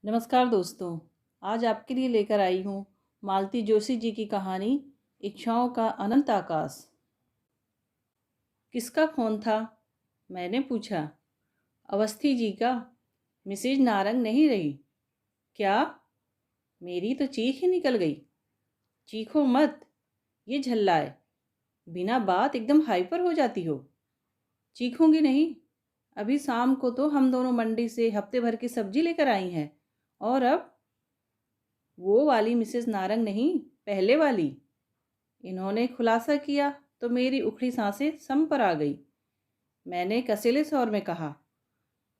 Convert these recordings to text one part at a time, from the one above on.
नमस्कार दोस्तों। आज आपके लिए लेकर आई हूँ मालती जोशी जी की कहानी इच्छाओं का अनंत आकाश। किसका फ़ोन था? मैंने पूछा। अवस्थी जी का। मिसेज नारंग नहीं रही क्या? मेरी तो चीख ही निकल गई। चीखो मत, ये झल्लाए। बिना बात एकदम हाइपर हो जाती हो। चीखूंगी नहीं। अभी शाम को तो हम दोनों मंडी से हफ्ते भर की सब्जी लेकर आई हैं। और अब वो वाली मिसेस नारंग नहीं, पहले वाली। इन्होंने खुलासा किया तो मेरी उखड़ी सांसें सम पर आ गई। मैंने कसीले स्वर में कहा,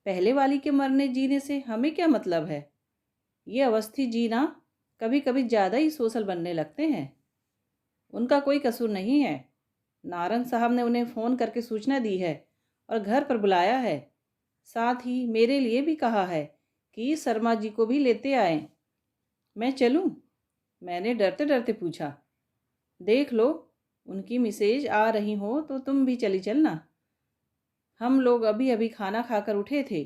पहले वाली के मरने जीने से हमें क्या मतलब है? ये अवस्थी जीना कभी कभी ज़्यादा ही सोशल बनने लगते हैं। उनका कोई कसूर नहीं है। नारंग साहब ने उन्हें फ़ोन करके सूचना दी है और घर पर बुलाया है। साथ ही मेरे लिए भी कहा है कि शर्मा जी को भी लेते आएं। मैं चलूं? मैंने डरते डरते पूछा। देख लो, उनकी मिसेज आ रही हो तो तुम भी चली चलना। हम लोग अभी अभी खाना खाकर उठे थे।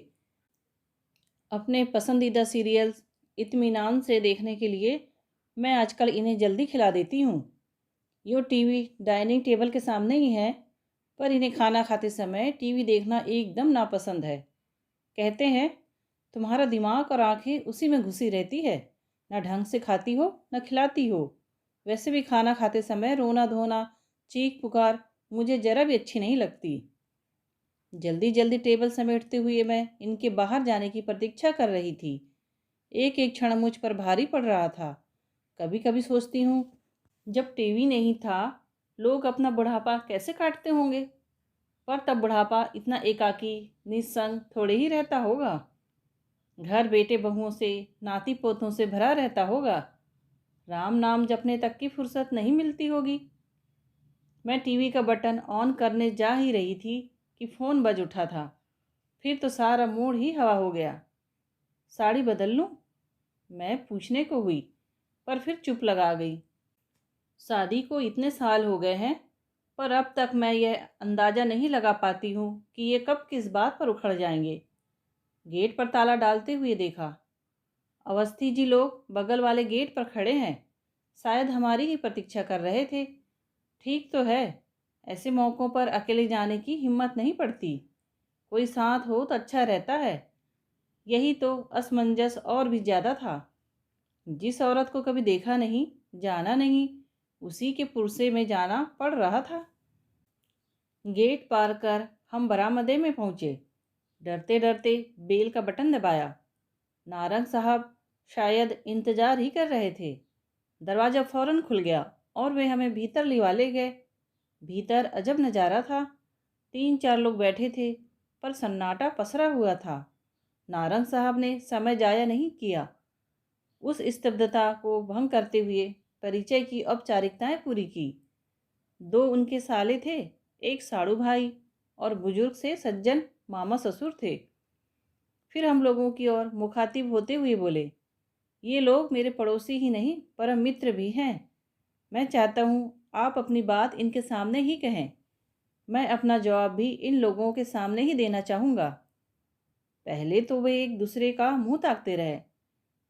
अपने पसंदीदा सीरियल्स इत्मीनान से देखने के लिए मैं आजकल इन्हें जल्दी खिला देती हूँ। यो टीवी डाइनिंग टेबल के सामने ही है, पर इन्हें खाना खाते समय टीवी देखना एकदम नापसंद है। कहते हैं तुम्हारा दिमाग और आंखें उसी में घुसी रहती है। ना ढंग से खाती हो न खिलाती हो। वैसे भी खाना खाते समय रोना धोना, चीख पुकार मुझे जरा भी अच्छी नहीं लगती। जल्दी जल्दी टेबल समेटते हुए मैं इनके बाहर जाने की प्रतीक्षा कर रही थी। एक एक क्षण मुझ पर भारी पड़ रहा था। कभी कभी सोचती हूँ, जब टीवी नहीं था लोग अपना बुढ़ापा कैसे काटते होंगे। पर तब बुढ़ापा इतना एकाकी निस्संग थोड़े ही रहता होगा। घर बेटे बहुओं से, नाती पोतों से भरा रहता होगा। राम नाम जपने तक की फुर्सत नहीं मिलती होगी। मैं टीवी का बटन ऑन करने जा ही रही थी कि फ़ोन बज उठा था। फिर तो सारा मूड ही हवा हो गया। साड़ी बदल लूं? मैं पूछने को हुई, पर फिर चुप लगा गई। शादी को इतने साल हो गए हैं, पर अब तक मैं यह अंदाज़ा नहीं लगा पाती हूँ कि ये कब किस बात पर उखड़ जाएंगे। गेट पर ताला डालते हुए देखा। अवस्थी जी लोग बगल वाले गेट पर खड़े हैं। शायद हमारी ही प्रतीक्षा कर रहे थे। ठीक तो है, ऐसे मौक़ों पर अकेले जाने की हिम्मत नहीं पड़ती। कोई साथ हो तो अच्छा रहता है। यही तो असमंजस और भी ज़्यादा था। जिस औरत को कभी देखा नहीं, जाना नहीं, उसी के पुरसे में जाना पड़ रहा था। गेट पार कर हम बरामदे में पहुंचे। डरते डरते बेल का बटन दबाया। नारंग साहब शायद इंतजार ही कर रहे थे। दरवाज़ा फौरन खुल गया और वे हमें भीतर लिवा ले गए। भीतर अजब नज़ारा था। 3-4 लोग बैठे थे, पर सन्नाटा पसरा हुआ था। नारंग साहब ने समय जाया नहीं किया। उस स्तब्धता को भंग करते हुए परिचय की औपचारिकताएं पूरी की। 2 उनके साले थे, एक साड़ू भाई और बुजुर्ग से सज्जन मामा ससुर थे। फिर हम लोगों की ओर मुखातिब होते हुए बोले, ये लोग मेरे पड़ोसी ही नहीं परम मित्र भी हैं। मैं चाहता हूँ आप अपनी बात इनके सामने ही कहें। मैं अपना जवाब भी इन लोगों के सामने ही देना चाहूँगा। पहले तो वे एक दूसरे का मुंह ताकते रहे।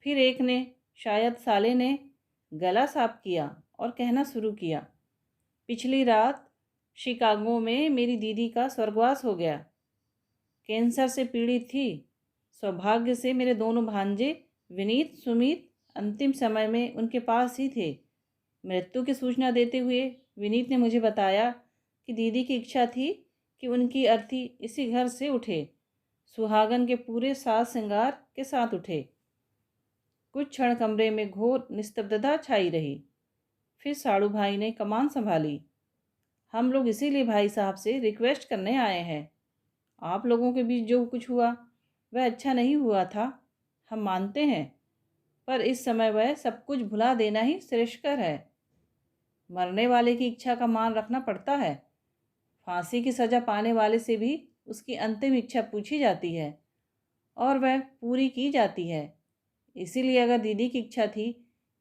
फिर एक ने, शायद साले ने, गला साफ किया और कहना शुरू किया, पिछली रात शिकागो में मेरी दीदी का स्वर्गवास हो गया। कैंसर से पीड़ित थी। सौभाग्य से मेरे दोनों भांजे विनीत सुमीत अंतिम समय में उनके पास ही थे। मृत्यु की सूचना देते हुए विनीत ने मुझे बताया कि दीदी की इच्छा थी कि उनकी अर्थी इसी घर से उठे, सुहागन के पूरे साज श्रृंगार के साथ उठे। कुछ क्षण कमरे में घोर निस्तब्धता छाई रही। फिर साड़ू भाई ने कमान संभाली। हम लोग इसीलिए भाई साहब से रिक्वेस्ट करने आए हैं। आप लोगों के बीच जो कुछ हुआ वह अच्छा नहीं हुआ था, हम मानते हैं। पर इस समय वह सब कुछ भुला देना ही श्रेष्ठकर है। मरने वाले की इच्छा का मान रखना पड़ता है। फांसी की सज़ा पाने वाले से भी उसकी अंतिम इच्छा पूछी जाती है और वह पूरी की जाती है। इसीलिए अगर दीदी की इच्छा थी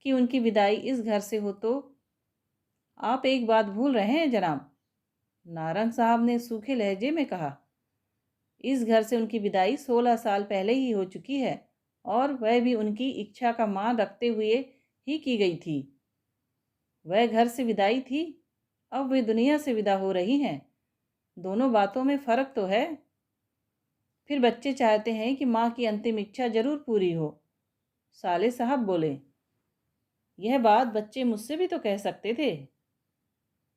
कि उनकी विदाई इस घर से हो तो आप एक बात भूल रहे हैं जनाब। नारंग साहब ने सूखे लहजे में कहा, इस घर से उनकी विदाई 16 साल पहले ही हो चुकी है और वह भी उनकी इच्छा का मान रखते हुए ही की गई थी। वह घर से विदाई थी, अब वे दुनिया से विदा हो रही हैं। दोनों बातों में फ़र्क तो है। फिर बच्चे चाहते हैं कि माँ की अंतिम इच्छा जरूर पूरी हो, साले साहब बोले। यह बात बच्चे मुझसे भी तो कह सकते थे।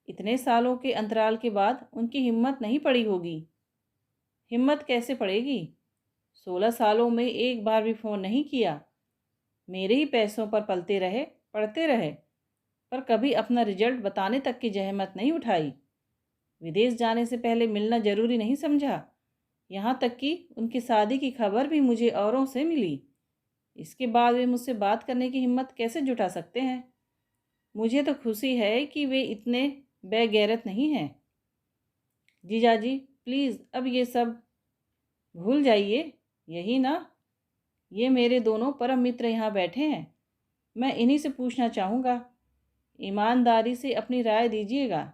इतने सालों के अंतराल के बाद उनकी हिम्मत नहीं पड़ी होगी। हिम्मत कैसे पड़ेगी? 16 सालों में एक बार भी फ़ोन नहीं किया। मेरे ही पैसों पर पलते रहे, पढ़ते रहे, पर कभी अपना रिजल्ट बताने तक की जहमत नहीं उठाई। विदेश जाने से पहले मिलना ज़रूरी नहीं समझा। यहाँ तक कि उनकी शादी की खबर भी मुझे औरों से मिली। इसके बाद वे मुझसे बात करने की हिम्मत कैसे जुटा सकते हैं? मुझे तो खुशी है कि वे इतने बेगैरत नहीं हैं। जीजाजी, प्लीज़ अब ये सब भूल जाइए, यही ना? ये मेरे दोनों परम मित्र यहाँ बैठे हैं। मैं इन्हीं से पूछना चाहूँगा। ईमानदारी से अपनी राय दीजिएगा।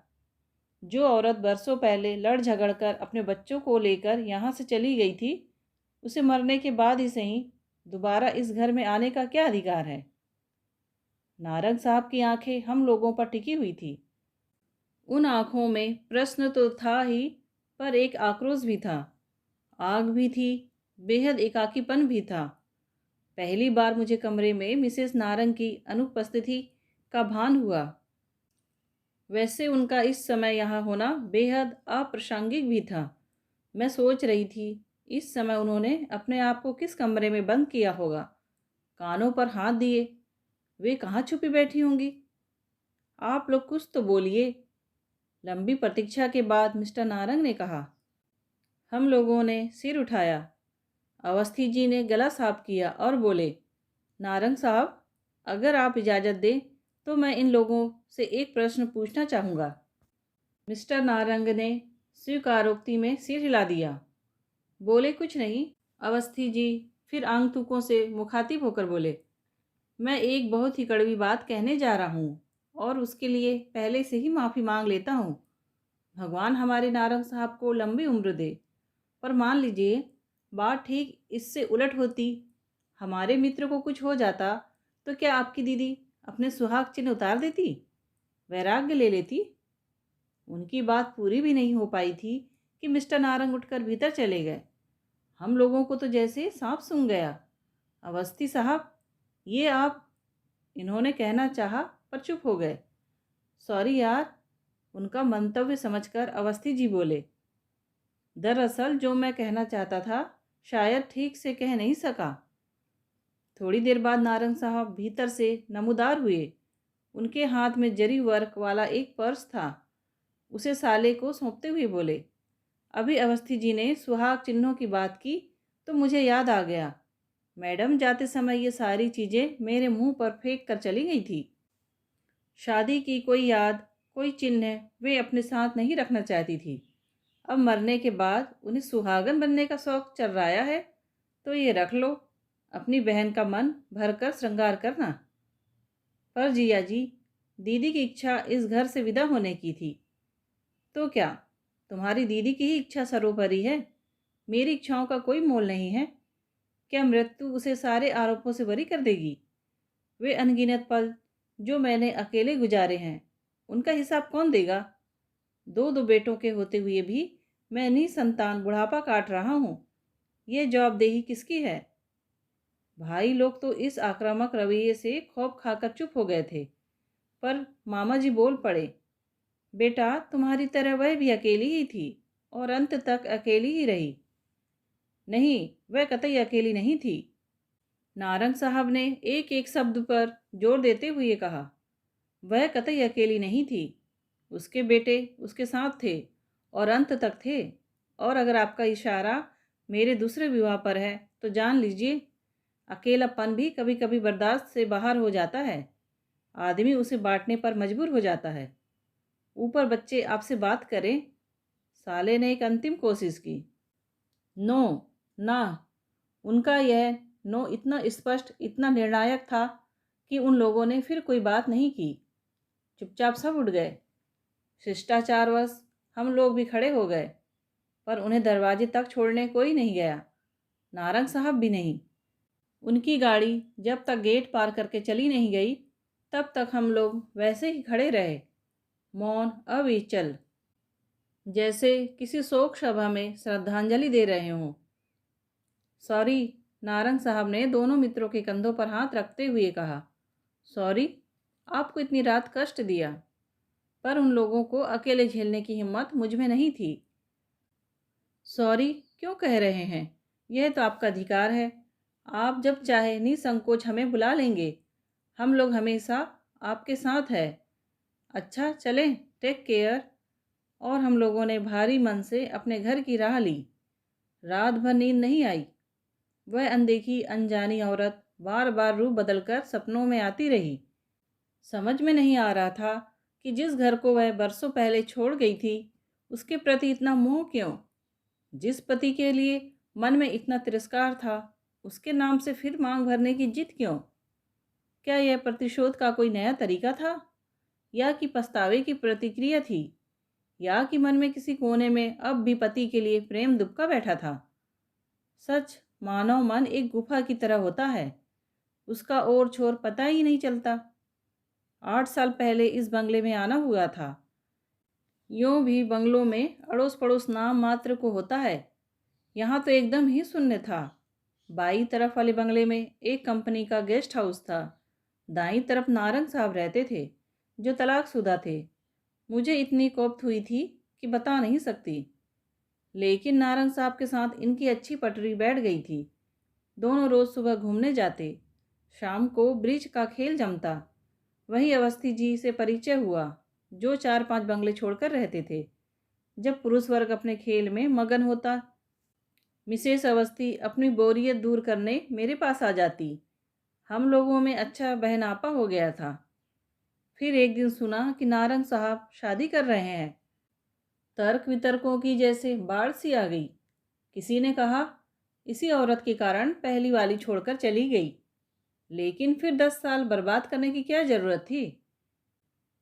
जो औरत बरसों पहले लड़ झगड़ कर अपने बच्चों को लेकर यहाँ से चली गई थी, उसे मरने के बाद ही सही दोबारा इस घर में आने का क्या अधिकार है? नारंग साहब की आंखें हम लोगों पर टिकी हुई थी। उन आंखों में प्रश्न तो था ही, पर एक आक्रोश भी था, आग भी थी, बेहद एकाकीपन भी था। पहली बार मुझे कमरे में मिसेस नारंग की अनुपस्थिति का भान हुआ। वैसे उनका इस समय यहाँ होना बेहद अप्रासंगिक भी था। मैं सोच रही थी, इस समय उन्होंने अपने आप को किस कमरे में बंद किया होगा? कानों पर हाथ दिए वे कहाँ छुपी बैठी होंगी? आप लोग कुछ तो बोलिए। लंबी प्रतीक्षा के बाद मिस्टर नारंग ने कहा। हम लोगों ने सिर उठाया। अवस्थी जी ने गला साफ किया और बोले, नारंग साहब, अगर आप इजाज़त दें तो मैं इन लोगों से एक प्रश्न पूछना चाहूँगा। मिस्टर नारंग ने स्वीकारोक्ति में सिर हिला दिया। बोले कुछ नहीं। अवस्थी जी फिर आगंतुकों से मुखातिब होकर बोले, मैं एक बहुत ही कड़वी बात कहने जा रहा हूँ और उसके लिए पहले से ही माफ़ी मांग लेता हूँ। भगवान हमारे नारंग साहब को लंबी उम्र दे, पर मान लीजिए बात ठीक इससे उलट होती, हमारे मित्र को कुछ हो जाता, तो क्या आपकी दीदी अपने सुहाग चिन्ह उतार देती, वैराग्य ले लेती? उनकी बात पूरी भी नहीं हो पाई थी कि मिस्टर नारंग उठकर भीतर चले गए। हम लोगों को तो जैसे सांप सूंघ गया। अवस्थी साहब, ये आप, इन्होंने कहना चाहा पर चुप हो गए। सॉरी यार, उनका मंतव्य समझकर अवस्थी जी बोले। दरअसल जो मैं कहना चाहता था शायद ठीक से कह नहीं सका। थोड़ी देर बाद नारंग साहब भीतर से नमूदार हुए। उनके हाथ में जरी वर्क वाला एक पर्स था। उसे साले को सौंपते हुए बोले, अभी अवस्थी जी ने सुहाग चिन्हों की बात की तो मुझे याद आ गया। मैडम जाते समय ये सारी चीज़ें मेरे मुंह पर फेंक कर चली गई थी। शादी की कोई याद, कोई चिन्ह वे अपने साथ नहीं रखना चाहती थी। अब मरने के बाद उन्हें सुहागन बनने का शौक चल रहा है, तो ये रख लो, अपनी बहन का मन भरकर श्रृंगार करना। पर जिया जी, दीदी की इच्छा इस घर से विदा होने की थी। तो क्या तुम्हारी दीदी की ही इच्छा सर्वोपरि है? मेरी इच्छाओं का कोई मोल नहीं है। क्या मृत्यु उसे सारे आरोपों से बरी कर देगी? वे अनगिनत पल जो मैंने अकेले गुजारे हैं, उनका हिसाब कौन देगा? दो दो बेटों के होते हुए भी मैं निसंतान बुढ़ापा काट रहा हूँ। ये जवाबदेही किसकी है? भाई लोग तो इस आक्रामक रवैये से खौफ खाकर चुप हो गए थे, पर मामा जी बोल पड़े, बेटा तुम्हारी तरह वह भी अकेली ही थी और अंत तक अकेली ही रही। नहीं, वह कतई अकेली नहीं थी। नारंग साहब ने एक एक शब्द पर जोर देते हुए कहा, वह कतई अकेली नहीं थी। उसके बेटे उसके साथ थे और अंत तक थे। और अगर आपका इशारा मेरे दूसरे विवाह पर है तो जान लीजिए, अकेलापन भी कभी कभी बर्दाश्त से बाहर हो जाता है। आदमी उसे बांटने पर मजबूर हो जाता है। ऊपर बच्चे आपसे बात करें। साले ने एक अंतिम कोशिश की। नो, ना। उनका यह नो इतना स्पष्ट, इतना निर्णायक था कि उन लोगों ने फिर कोई बात नहीं की। चुपचाप सब उठ गए। शिष्टाचारवश हम लोग भी खड़े हो गए, पर उन्हें दरवाजे तक छोड़ने कोई नहीं गया, नारंग साहब भी नहीं। उनकी गाड़ी जब तक गेट पार करके चली नहीं गई तब तक हम लोग वैसे ही खड़े रहे, मौन अविचल, जैसे किसी शोक सभा में श्रद्धांजलि दे रहे हों। सॉरी, नारंग साहब ने दोनों मित्रों के कंधों पर हाथ रखते हुए कहा। सॉरी, आपको इतनी रात कष्ट दिया, पर उन लोगों को अकेले झेलने की हिम्मत मुझ में नहीं थी। सॉरी क्यों कह रहे हैं? यह तो आपका अधिकार है। आप जब चाहे निसंकोच हमें बुला लेंगे। हम लोग हमेशा आपके साथ हैं। अच्छा चलें, टेक केयर। और हम लोगों ने भारी मन से अपने घर की राह ली। रात भर नींद नहीं आई। वह अनदेखी अनजानी औरत बार बार रूप बदलकर सपनों में आती रही। समझ में नहीं आ रहा था कि जिस घर को वह बरसों पहले छोड़ गई थी, उसके प्रति इतना मोह क्यों? जिस पति के लिए मन में इतना तिरस्कार था, उसके नाम से फिर मांग भरने की जिद क्यों? क्या यह प्रतिशोध का कोई नया तरीका था, या कि पछतावे की प्रतिक्रिया थी, या कि मन में किसी कोने में अब भी पति के लिए प्रेम दुबका बैठा था? सच, मानव मन एक गुफा की तरह होता है, उसका ओर छोर पता ही नहीं चलता। 8 साल पहले इस बंगले में आना हुआ था। यूं भी बंगलों में अड़ोस पड़ोस नाम मात्र को होता है, यहाँ तो एकदम ही शून्य था। बाईं तरफ वाले बंगले में एक कंपनी का गेस्ट हाउस था। दाईं तरफ नारंग साहब रहते थे, जो तलाकशुदा थे। मुझे इतनी कोफ्त हुई थी कि बता नहीं सकती, लेकिन नारंग साहब के साथ इनकी अच्छी पटरी बैठ गई थी। दोनों रोज़ सुबह घूमने जाते, शाम को ब्रिज का खेल जमता। वहीं अवस्थी जी से परिचय हुआ, जो 4-5 बंगले छोड़कर रहते थे। जब पुरुष वर्ग अपने खेल में मगन होता, मिसेस अवस्थी अपनी बोरियत दूर करने मेरे पास आ जाती। हम लोगों में अच्छा बहनापा हो गया था। फिर एक दिन सुना कि नारंग साहब शादी कर रहे हैं। तर्क वितर्कों की जैसे बाढ़ सी आ गई। किसी ने कहा इसी औरत के कारण पहली वाली छोड़कर चली गई, लेकिन फिर 10 साल बर्बाद करने की क्या ज़रूरत थी?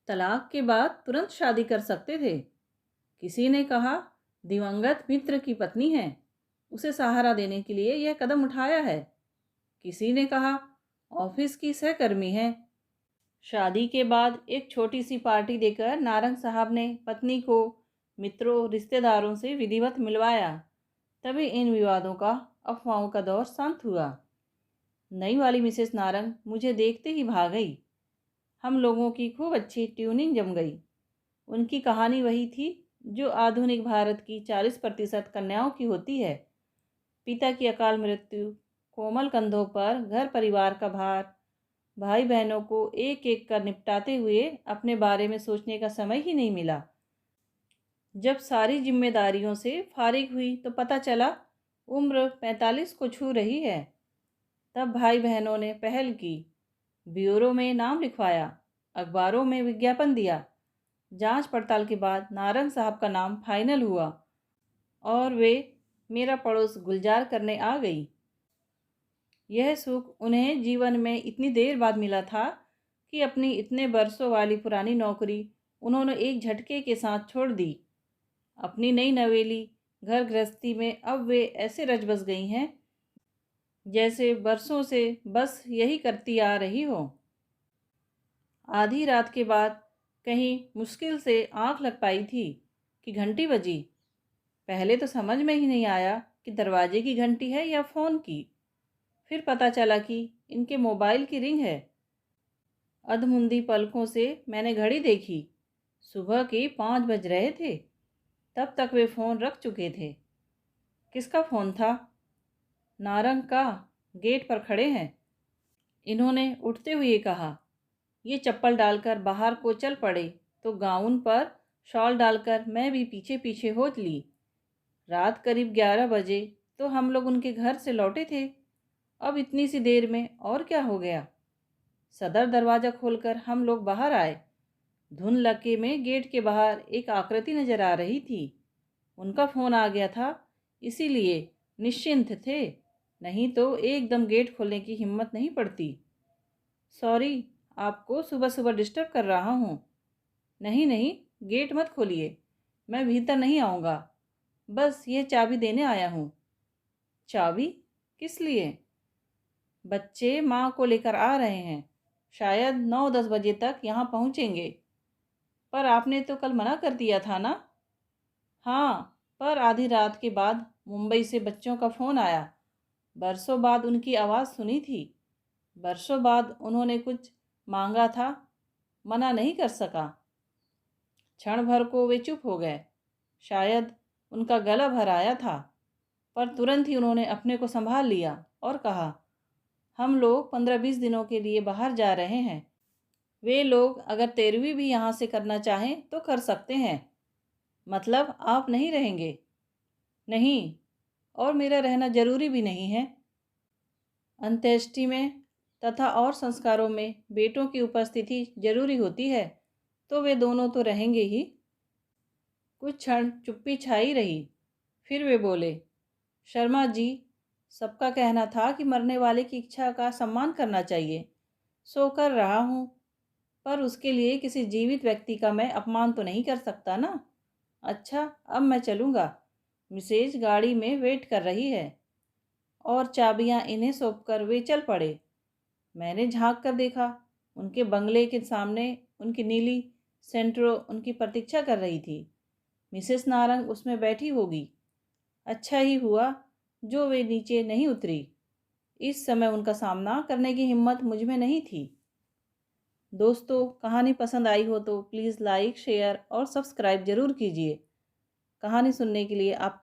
तलाक के बाद तुरंत शादी कर सकते थे। किसी ने कहा दिवंगत मित्र की पत्नी है, उसे सहारा देने के लिए यह कदम उठाया है। किसी ने कहा ऑफिस की सहकर्मी है। शादी के बाद एक छोटी सी पार्टी देकर नारंग साहब ने पत्नी को मित्रों रिश्तेदारों से विधिवत मिलवाया। तभी इन विवादों का, अफवाहों का दौर शांत हुआ। नई वाली मिसेस नारंग मुझे देखते ही भाग गई। हम लोगों की खूब अच्छी ट्यूनिंग जम गई। उनकी कहानी वही थी जो आधुनिक भारत की 40% कन्याओं की होती है। पिता की अकाल मृत्यु, कोमल कंधों पर घर परिवार का भार, भाई बहनों को एक एक कर निपटाते हुए अपने बारे में सोचने का समय ही नहीं मिला। जब सारी जिम्मेदारियों से फारिग हुई तो पता चला उम्र 45 को छू रही है। तब भाई बहनों ने पहल की, ब्यूरो में नाम लिखवाया, अखबारों में विज्ञापन दिया। जांच पड़ताल के बाद नारंग साहब का नाम फाइनल हुआ और वे मेरा पड़ोस गुलजार करने आ गई। यह सुख उन्हें जीवन में इतनी देर बाद मिला था कि अपनी इतने बरसों वाली पुरानी नौकरी उन्होंने एक झटके के साथ छोड़ दी। अपनी नई नवेली घर गृहस्थी में अब वे ऐसे रच बस गई हैं जैसे बरसों से बस यही करती आ रही हो। आधी रात के बाद कहीं मुश्किल से आंख लग पाई थी कि घंटी बजी। पहले तो समझ में ही नहीं आया कि दरवाजे की घंटी है या फ़ोन की। फिर पता चला कि इनके मोबाइल की रिंग है। अधमुंदी पलकों से मैंने घड़ी देखी। सुबह के 5 बज रहे थे। तब तक वे फ़ोन रख चुके थे। किसका फ़ोन था? नारंग का। गेट पर खड़े हैं। इन्होंने उठते हुए कहा। ये चप्पल डालकर बाहर को चल पड़े तो गाउन पर शॉल डालकर मैं भी पीछे पीछे हो ली। रात करीब 11 बजे तो हम लोग उनके घर से लौटे थे। अब इतनी सी देर में और क्या हो गया? सदर दरवाज़ा खोलकर हम लोग बाहर आए। धुंध लके में गेट के बाहर एक आकृति नजर आ रही थी। उनका फ़ोन आ गया था, इसीलिए निश्चिंत थे, नहीं तो एकदम गेट खोलने की हिम्मत नहीं पड़ती। सॉरी, आपको सुबह सुबह डिस्टर्ब कर रहा हूँ। नहीं नहीं, गेट मत खोलिए, मैं भीतर नहीं आऊँगा। बस ये चाबी देने आया हूँ। चाबी? किस लिए? बच्चे माँ को लेकर आ रहे हैं, शायद 9-10 बजे तक यहाँ पहुँचेंगे। पर आपने तो कल मना कर दिया था ना? हाँ, पर आधी रात के बाद मुंबई से बच्चों का फ़ोन आया। बरसों बाद उनकी आवाज़ सुनी थी। बरसों बाद उन्होंने कुछ मांगा था, मना नहीं कर सका। क्षण भर को वे चुप हो गए। शायद उनका गला भर आया था, पर तुरंत ही उन्होंने अपने को संभाल लिया और कहा, हम लोग 15-20 दिनों के लिए बाहर जा रहे हैं। वे लोग अगर 13वीं भी यहाँ से करना चाहें तो कर सकते हैं। मतलब आप नहीं रहेंगे? नहीं, और मेरा रहना जरूरी भी नहीं है। अंत्येष्टि में तथा और संस्कारों में बेटों की उपस्थिति जरूरी होती है, तो वे दोनों तो रहेंगे ही। कुछ क्षण चुप्पी छाई रही। फिर वे बोले, शर्मा जी, सबका कहना था कि मरने वाले की इच्छा का सम्मान करना चाहिए। सो कर रहा हूँ, पर उसके लिए किसी जीवित व्यक्ति का मैं अपमान तो नहीं कर सकता ना। अच्छा, अब मैं चलूँगा। मिसेज गाड़ी में वेट कर रही है। और चाबियां इन्हें सौंपकर वे चल पड़े। मैंने झांक कर देखा, उनके बंगले के सामने उनकी नीली सेंट्रो उनकी प्रतीक्षा कर रही थी। मिसेस नारंग उसमें बैठी होगी। अच्छा ही हुआ जो वे नीचे नहीं उतरी। इस समय उनका सामना करने की हिम्मत मुझ में नहीं थी। दोस्तों, कहानी पसंद आई हो तो प्लीज़ लाइक, शेयर और सब्सक्राइब ज़रूर कीजिए। कहानी सुनने के लिए आप